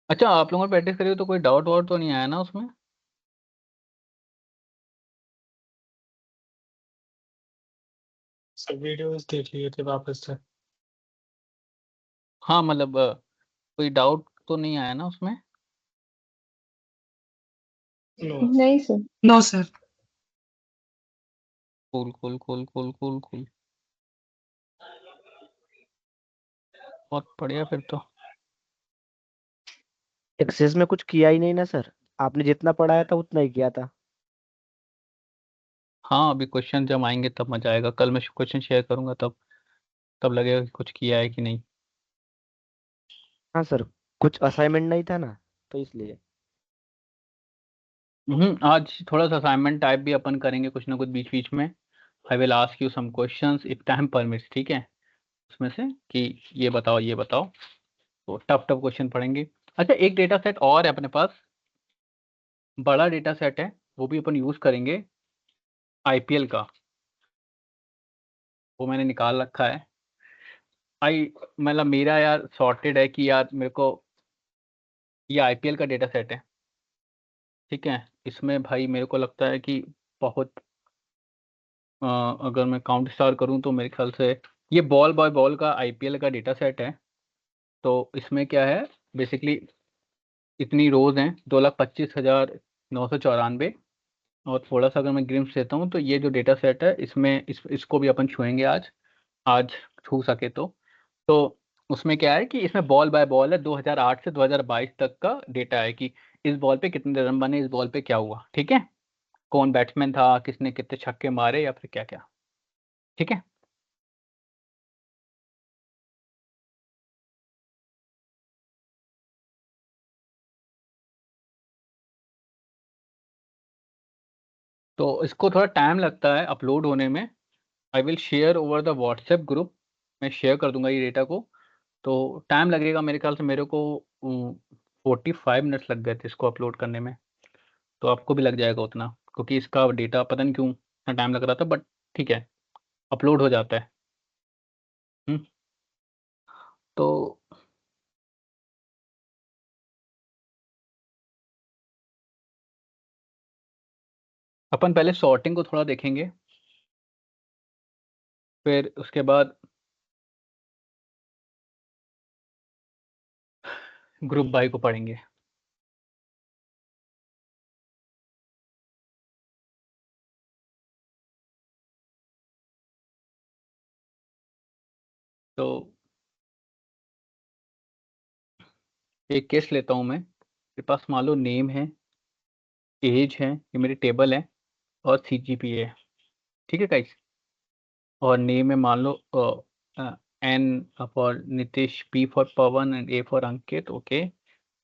अच्छा, आप लोगों ने प्रैक्टिस करी हो तो कोई डाउट वाउट तो नहीं आया ना उसमें? सब वीडियोस देख लिए थे वापस से। हाँ मतलब कोई डाउट तो नहीं आया ना उसमें? नो। नहीं sir. No sir. Cool cool cool cool cool cool. बहुत बढ़िया फिर तो। एक्सेस में कुछ किया ही नहीं ना सर। आपने जितना पढ़ाया था उतना ही किया था। हाँ, अभी क्वेश्चन जब आएंगे तब मजा आएगा। कल मैं क्वेश्चन शेयर करूंगा, तब तब लगेगा कि कुछ किया है कि नहीं। हाँ सर, कुछ असाइनमेंट नहीं था ना, तो इसलिए। आज थोड़ा सा असाइनमेंट टाइप भी अपन करेंगे कुछ ना कुछ बीच बीच में। I will ask you some questions if time permits, ठीक है? उसमें से कि ये बताओ ये बताओ, तो टफ टफ क्वेश्चन पढ़ेंगे। अच्छा, एक डेटा सेट और है अपने पास, बड़ा डेटा सेट है, वो भी अपन यूज करेंगे, आईपीएल का। वो मैंने निकाल रखा है। आई मतलब मेरा यार सॉर्टेड है कि यार मेरे को ये आईपीएल का डेटा सेट है, ठीक है? इसमें भाई मेरे को लगता है कि बहुत अ, अगर मैं काउंट स्टार करूं तो मेरे ख्याल से ये बॉल बाय बॉल का आईपीएल का डेटा सेट है। तो इसमें क्या है, बेसिकली इतनी रोज हैं, 2,25,994। और थोड़ा सा अगर मैं ग्रिम्स देता हूँ तो ये जो डेटा सेट है इसमें इसको भी अपन छुएंगे आज। आज छू सके तो उसमें क्या है कि इसमें बॉल बाय बॉल है, 2008 से 2022 तक का डेटा है कि इस बॉल पे कितने रन बने, इस बॉल पे क्या हुआ, ठीक है? कौन बैट्समैन था, किसने कितने छक्के मारे, या फिर क्या क्या, ठीक है? तो इसको थोड़ा टाइम लगता है अपलोड होने में। I will share over the WhatsApp group. मैं शेयर कर दूंगा ये डेटा को। तो टाइम लगेगा मेरे ख्याल से, मेरे को 45 मिनट्स लग गए थे इसको अपलोड करने में। तो आपको भी लग जाएगा उतना, क्योंकि इसका डेटा पता नहीं क्यों इतना टाइम लग रहा था, बट ठीक है, अपलोड हो जाता है। हम्म, तो अपन पहले सॉर्टिंग को थोड़ा देखेंगे, फिर उसके बाद ग्रुप बाय को पढ़ेंगे। तो एक केस लेता हूँ मैं, मेरे पास मान लो नेम है, एज है, ये मेरी टेबल है, और सीजीपीए है, ठीक है गाइस? और नेम में मान लो N for Nitish, P for Pavan and A for Ankit, okay.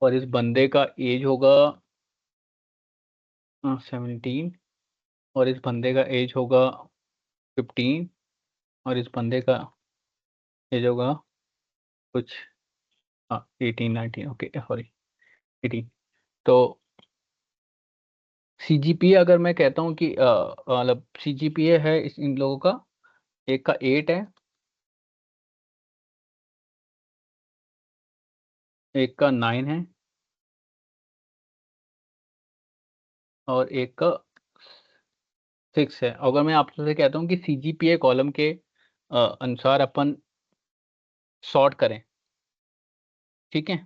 और इस बंदे का एज होगा 17, और इस बंदे का एज होगा 15, और इस बंदे का एज होगा कुछ 18 19, ओके सॉरी 18। तो सीजीपीए अगर मैं कहता हूँ कि मतलब सीजीपीए है इन लोगों का, एक का 8 है, एक का 9 है, और एक का 6 है। अगर मैं आपसे कहता हूँ कि सीजीपीए कॉलम के अनुसार अपन सॉर्ट करें, ठीक है?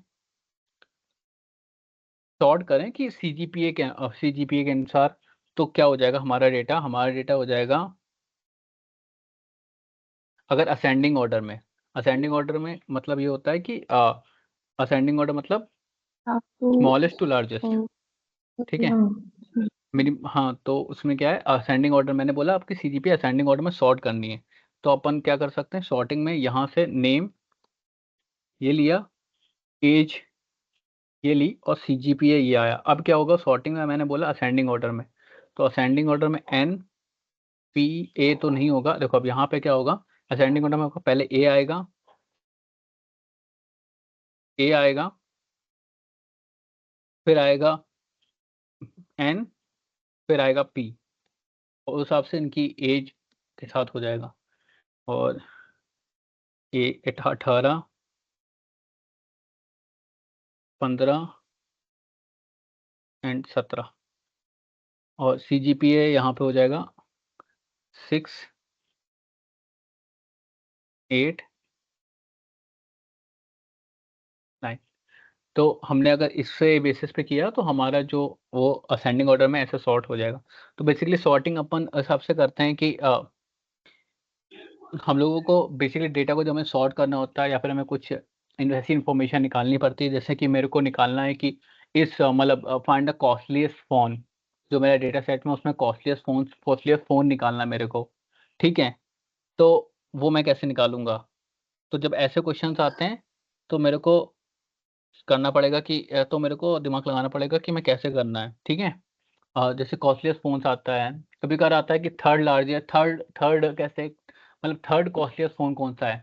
सॉर्ट करें कि सीजीपीए के अनुसार, तो क्या हो जाएगा हमारा डेटा हो जाएगा, अगर असेंडिंग ऑर्डर में मतलब ये होता है कि असेंडिंग ऑर्डर मतलब आपको स्मॉलेस्ट टू लार्जेस्ट, ठीक है? हाँ। मिनिमम, हाँ, तो उसमें क्या है, असेंडिंग ऑर्डर मैंने बोला आपकी सीजीपी असेंडिंग ऑर्डर में सॉर्ट करनी है। तो अपन क्या कर सकते हैं सॉर्टिंग में, यहाँ से नेम ये लिया, एज ये ली, और सीजीपीए ये आया। अब क्या होगा सॉर्टिंग में, मैंने बोला असेंडिंग ऑर्डर में, तो असेंडिंग ऑर्डर में एन पी ए तो नहीं होगा। देखो अब यहाँ पे क्या होगा, असेंडिंग ऑर्डर में आपका पहले ए आएगा, ए आएगा, फिर आएगा एन, फिर आएगा पी, और उस हिसाब से इनकी एज के साथ हो जाएगा। और ए 18, 15 एंड 17 और CGPA यहाँ पे हो जाएगा 6, 8, 9। तो हमने अगर इससे बेसिस पे किया तो हमारा जो वो असेंडिंग ऑर्डर में ऐसे सॉर्ट हो जाएगा। तो बेसिकली सॉर्टिंग अपन इस हिसाब से करते हैं कि हम लोगों को बेसिकली डेटा को जब हमें सॉर्ट करना होता है या फिर हमें कुछ ऐसी इन्फॉर्मेशन निकालनी पड़ती है, जैसे कि मेरे को निकालना है कि इस मतलब फाइंड द कॉस्टलीस्ट फ़ोन, जो मेरा डेटा सेट में उसमें कॉस्टलीस्ट फ़ोन निकालना है मेरे को, ठीक है? तो वो मैं कैसे निकालूँगा? तो जब ऐसे क्वेश्चंस आते हैं तो मेरे को करना पड़ेगा कि तो मेरे को दिमाग लगाना पड़ेगा कि मैं कैसे करना है, ठीक है? जैसे कॉस्टलीस्ट फ़ोन्स आता है, कभी-कभार आता है कि थर्ड लार्जेस्ट थर्ड थर्ड कैसे मतलब थर्ड कॉस्टलीस्ट फ़ोन कौन-सा है?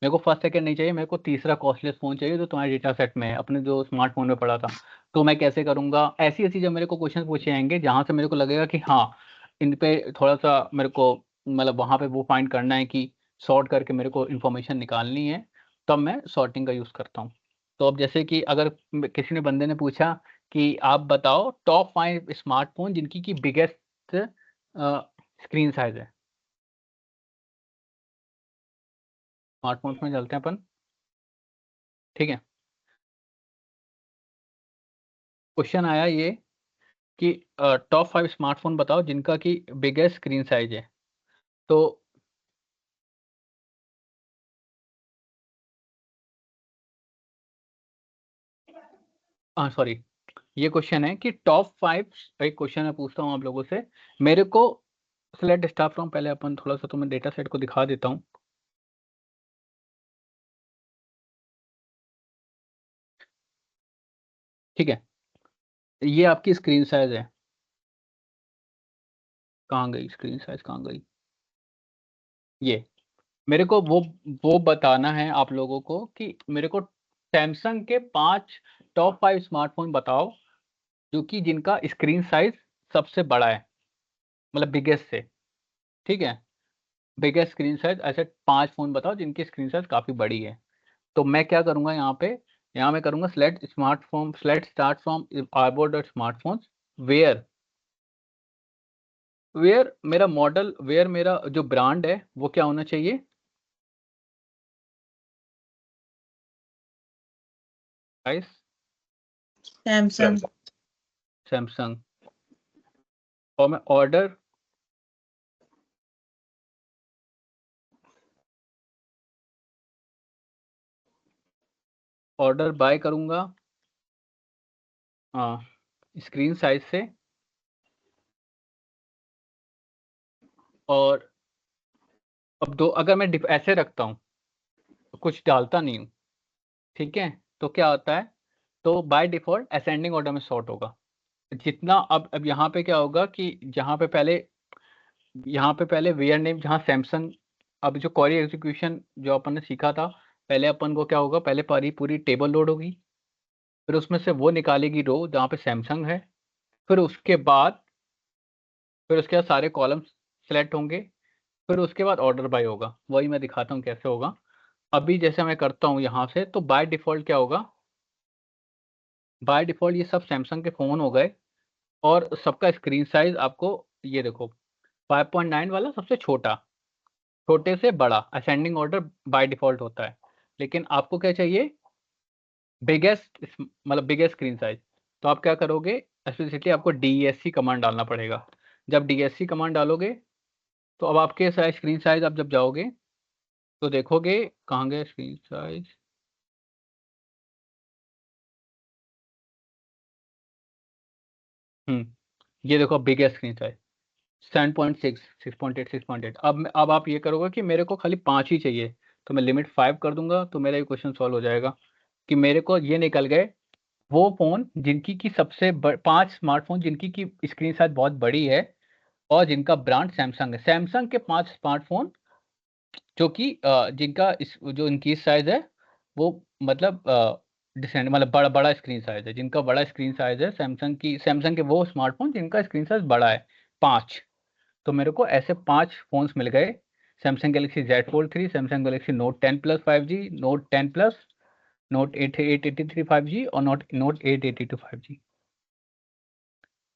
मेरे को फर्स्ट सेकंड नहीं चाहिए, मेरे को तीसरा कॉस्टलीस्ट फ़ोन चाहिए जो तुम्हारे डेटा सेट में है, अपने जो स्मार्टफ़ोन में पड़ा था। तो मैं कैसे करूँगा? ऐसी-ऐसी जब मेरे को क्वेश्चन पूछे जाएँगे जहाँ से मेरे को लगेगा कि हाँ, इन पे थोड़ा-सा मेरे को मतलब वहाँ पे वो फाइंड करना है कि सॉर्ट करके मेरे को इन्फॉर्मेशन निकालनी है, तब मैं सॉर्टिंग का यूज़ करता हूँ। तो अब जैसे कि अगर किसी ने बंदे ने पूछा कि आप बताओ टॉप 5 स्मार्टफ़ोन जिनकी की बिगेस्ट स्क्रीन साइज़ है। स्मार्टफ़ोन्स में चलते हैं अपन, ठीक है? क्वेश्चन आया ये कि टॉप 5 स्मार्टफ़ोन बताओ जिनका कि बिगेस्ट स्क्रीन साइज़ है। तो सॉरी, ये क्वेश्चन है कि टॉप 5 एक क्वेश्चन मैं पूछता हूँ आप लोगों से। मेरे को सेलेक्ट स्टार्ट फ्रॉम पहले अपन थोड़ा-सा तो मैं डेटा सेट को दिखा देता हूँ। ठीक है? ये आपकी स्क्रीन साइज़ है। कहाँ गई स्क्रीन साइज़ कहाँ गई? ये। मेरे को वो बताना है आप लोगों को कि मेरे को सैमसंग के 5 टॉप 5 स्मार्टफ़ोन बताओ, जो कि जिनका स्क्रीन साइज़ सबसे बड़ा है, मतलब बिगेस्ट से, ठीक है? बिगेस्ट स्क्रीन साइज़ ऐसे 5 फ़ोन बताओ जिनकी स्क्रीन साइज़ काफ़ी बड़ी है। तो मैं क्या करूँगा यहाँ पे, यहाँ मैं करूँगा सेलेक्ट स्टार्ट फ्रॉम आर्बोर डॉट स्मार्टफ़ोन्स वेयर वेयर मेरा जो ब्रांड है वो क्या होना चाहिए? Guys Samsung. सैमसंग और मैं ऑर्डर बाय करूँगा स्क्रीन साइज़ से और अब दो अगर मैं डिफ ऐसे रखता हूँ, कुछ डालता नहीं हूँ, ठीक है? तो क्या होता है, तो बाय डिफ़ॉल्ट असेंडिंग ऑर्डर में सॉर्ट होगा। जितना अब यहाँ पे क्या होगा कि यहाँ पे पहले वेयर नेम जहाँ सैमसंग अब जो क्वेरी एग्जीक्यूशन जो अपन ने सीखा था, पहले अपन को क्या होगा, पहले पूरी टेबल लोड होगी, फिर उसमें से वो निकालेगी रो जहाँ पे सैमसंग है, फिर उसके बाद सारे कॉलम्स सेलेक्ट होंगे, फिर उसके बाद ऑर्डर बाय होगा। वही मैं दिखाता हूँ कैसे होगा। अभी जैसे मैं करता हूँ यहाँ से तो बाय डिफ़ॉल्ट क्या होगा, बाय डिफ़ॉल्ट ये सब सैमसंग के फ़ोन हो गए और सबका स्क्रीन साइज़ आपको ये देखो 5.9 वाला सबसे छोटा, छोटे से बड़ा असेंडिंग ऑर्डर बाय डिफ़ॉल्ट होता है। लेकिन आपको क्या चाहिए? Biggest screen size. तो आप क्या करोगे? एक्सप्लिसिटली आपको डीईएससी कमांड डालना पड़ेगा। जब डीईएससी कमांड डालोगे, तो अब आपके स्क्रीन साइज़ आप जब जाओगे, तो देखोगे कहाँ गए स्क्रीन साइज़? हुँ, ये देखो बिगेस्ट स्क्रीन साइज़ 7.6, 6.8, 6.8। अब आप ये करोगे कि मेरे को खाली 5 ही चाहिए, तो मैं लिमिट 5 कर दूँगा, तो मेरा ये क्वेश्चन सॉल्व हो जाएगा कि मेरे को ये निकल गए वो फ़ोन जिनकी की 5 स्मार्टफ़ोन जिनकी की स्क्रीन साइज़ बहुत बड़ी है और जिनका ब्रांड सैमसंग है। सैमसंग के 5 स्मार्टफ़ोन जो कि जिनका जो इनकी साइज़ है वो मतलब डिसेंट मतलब बड़ा स्क्रीन साइज़ है, जिनका बड़ा स्क्रीन साइज़ है सैमसंग के वो स्मार्टफ़ोन जिनका स्क्रीन साइज़ बड़ा है, 5। तो मेरे को ऐसे 5 फ़ोन्स मिल गए, Samsung Galaxy Z Fold 3, Samsung Galaxy note 10 plus 5G, note 10 plus, note 883 5G और नोट 882 5G।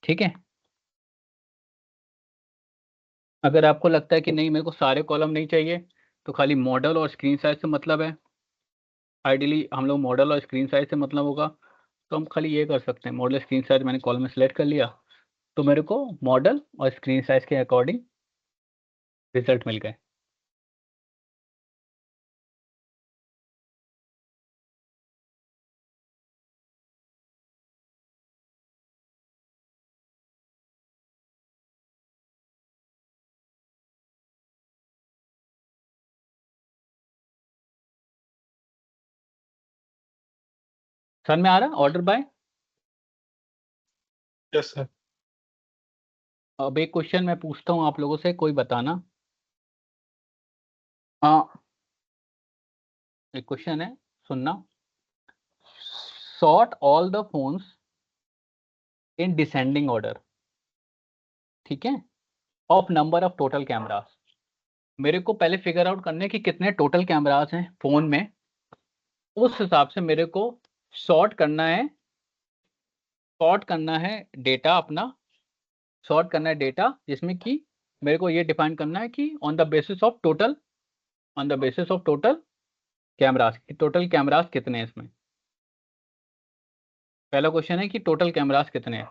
ठीक है, अगर आपको लगता है कि नहीं मेरे को सारे कॉलम नहीं चाहिए तो खाली मॉडल और स्क्रीन साइज से मतलब है, आइडियली हम लोग मॉडल और स्क्रीन साइज से मतलब होगा, तो हम खाली ये कर सकते हैं मॉडल स्क्रीन साइज मैंने कॉलम में सेलेक्ट कर लिया तो मेरे को मॉडल और स्क्रीन साइज के अकॉर्डिंग रिजल्ट मिल गए। सर में आ रहा ऑर्डर बाय। Yes sir. अब एक क्वेश्चन मैं पूछता हूँ आप लोगों से, कोई बताना। हाँ, एक क्वेश्चन है, सुनना। Sort all the phones in descending order, ठीक है, of number of total cameras. मेरे को पहले फिगर आउट करने कि कितने टोटल कैमरास हैं फोन में, उस हिसाब से मेरे को सॉर्ट करना है, डेटा अपना, सॉर्ट करना है डेटा, जिसमें कि मेरे को ये डिफाइन करना है कि on the basis of total, cameras, total cameras कितने हैं इसमें। पहला क्वेश्चन है कि टोटल कैमरास कितने हैं।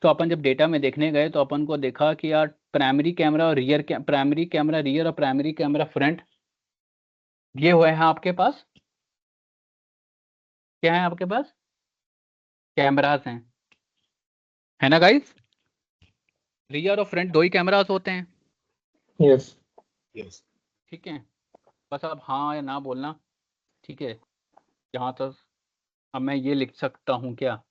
तो अपन जब डेटा में देखने गए तो अपन को देखा कि यार प्राइमरी कैमरा और प्राइमरी कैमरा रियर और प्राइमरी कैमरा फ्रंट ये हुए हैं आपके पास, क्या है आपके पास, कैमरास हैं, है ना गाइस। रियर और फ्रंट दो ही कैमरास होते हैं। Yes yes. ठीक है, बस आप हाँ या ना बोलना। ठीक है, जहाँ तक अब मैं ये लिख सकता हूँ क्या,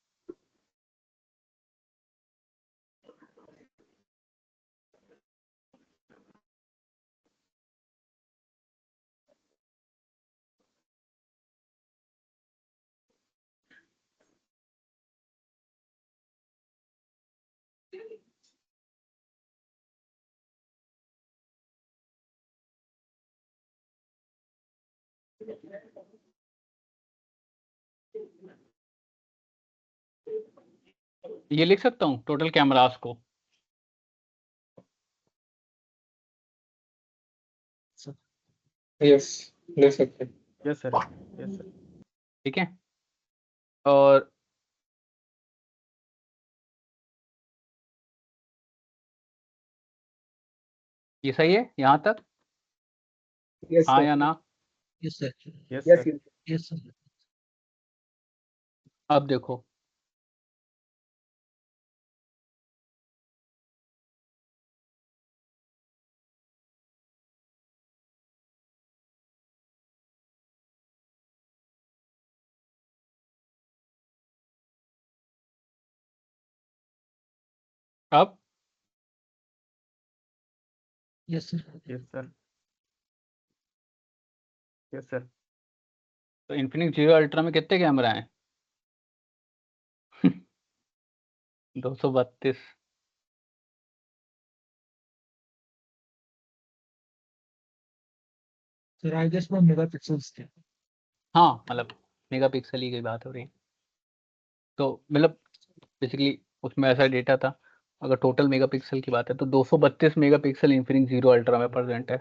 ये लिख सकता हूँ टोटल कैमरास को। यस ले सकते हैं। Yes sir, yes sir. ठीक है, और ये सही है यहाँ तक, यस हाँ सर। या ना। Yes, sir. Yes yes sir. Yes, sir. अब देखो, अब Yes, sir. Yes sir. Yes sir. तो इन्फिनिक्स जीरो अल्ट्रा में कितने कैमरा हैं 232। Sir, I guess my megapixels थे. हाँ मतलब मेगापिक्सल की बात हो रही है, तो मतलब बेसिकली उसमें ऐसा डेटा था। अगर टोटल मेगापिक्सल की बात है तो 232 मेगापिक्सल इन्फिनिक्स जीरो अल्ट्रा में प्रेजेंट है।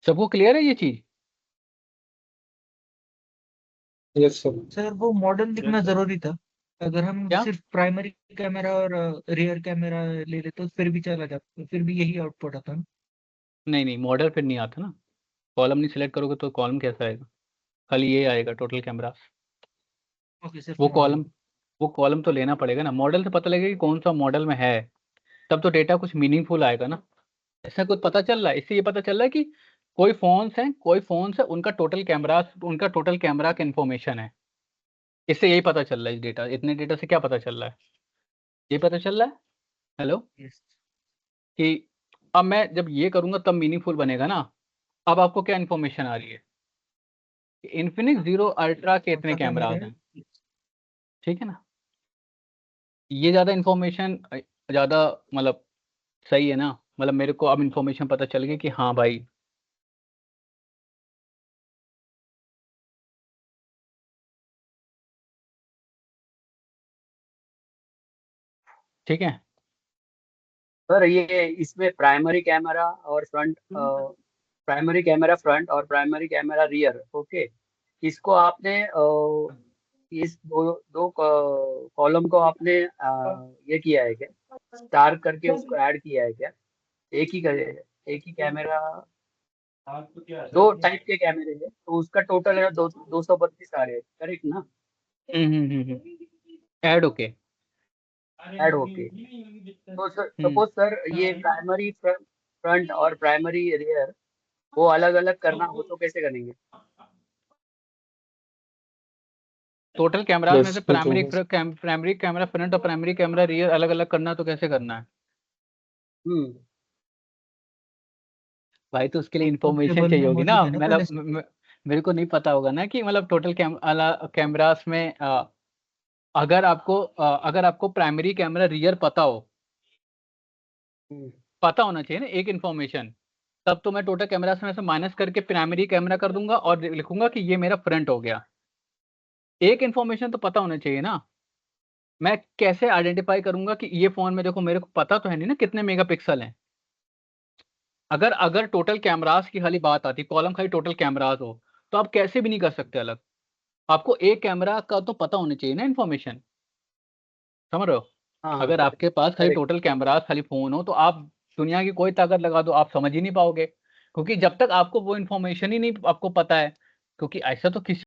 सबको क्लियर है ये चीज। Yes sir. सर वो मॉडल लिखना Yes, sir. जरूरी था. अगर हम क्या सिर्फ प्राइमरी कैमरा और रियर कैमरा ले लेते तो फिर भी चला जाता, फिर भी यही आउटपुट आता ना. नहीं नहीं, मॉडल फिर नहीं आता ना, कॉलम नहीं सिलेक्ट करोगे तो कॉलम कैसा आएगा, खाली ये आएगा टोटल कैमरा। ओके, सिर्फ वो मॉडल. कॉलम वो कॉलम तो लेना पड़ेगा ना, मॉडल से पता लगेगा कि कौन सा मॉडल में है, तब तो डेटा कुछ मीनिंगफुल आएगा ना। इससे कुछ पता चल रहा है, इससे ये पता चल रहा है कि कोई फोन्स है उनका टोटल कैमरा का इन्फॉर्मेशन है। इससे यही पता चल रहा है, इस डेटा, इतने डेटा से क्या पता चल रहा है, ये पता चल रहा है, हेलो, यस. कि अब मैं जब ये करूंगा तब मीनिंगफुल बनेगा ना। अब आपको क्या इन्फॉर्मेशन आ रही है, इन्फिनिक्स जीरो अल्ट्रा के इतने पता लग कैमराज रहा हैं, है. ठीक है ना। ये ज़्यादा इन्फॉर्मेशन, ज़्यादा मतलब सही है ना, मतलब मेरे को अब इन्फॉर्मेशन पता चल गई कि हाँ भाई ठीक है। सर ये इसमें प्राइमरी कैमरा और प्राइमरी कैमरा फ्रंट और प्राइमरी कैमरा रियर, ओके। इसको आपने इस दो कॉलम को आपने ये किया है क्या, स्टार करके उसको ऐड किया है क्या? एक ही कैमरा, दो टाइप के कैमरे हैं तो उसका टोटल है 232 आ रहे हैं, करेक्ट ना? Add okay. ऐड होके तो सपोज सर ये प्राइमरी फ्रंट और प्राइमरी रियर वो अलग अलग करना हो तो कैसे करेंगे? टोटल कैमराज में Yes, से we can. Primary camera front और प्राइमरी कैमरा रियर अलग अलग करना है तो कैसे करना है हम्म भाई? तो उसके लिए तो इन्फॉर्मेशन टेबल चाहिए में होगी ना, मौजूद है ना पहले से। मतलब मेरे को नहीं पता होगा ना कि मतलब टोटल कैमरास में अगर आपको प्राइमरी कैमरा रियर हम्म, पता होना चाहिए ना एक इन्फॉर्मेशन, तब तो मैं टोटल कैमरास में से माइनस करके प्राइमरी कैमरा कर दूंगा और लिखूंगा कि ये मेरा फ्रंट हो गया। एक इन्फॉर्मेशन तो पता होना चाहिए ना। मैं कैसे आइडेंटिफाई करूंगा कि ये फोन में, देखो मेरे को पता तो है नहीं ना कितने मेगापिक्सल हैं। अगर अगर टोटल कैमरास की खाली बात आती, कॉलम खाली टोटल कैमरास हो, तो आप कैसे भी नहीं कर सकते अलग। आपको एक कैमरा का तो पता होना चाहिए ना इन्फॉर्मेशन, समझ रहे हो? हाँ हाँ अगर आपके पास खाली करेक्ट। टोटल कैमरास खाली फोन हो तो आप दुनिया की कोई ताकत लगा दो आप समझ ही नहीं पाओगे, क्योंकि जब तक आपको वो इन्फॉर्मेशन ही नहीं आपको पता है, क्योंकि ऐसा तो किसी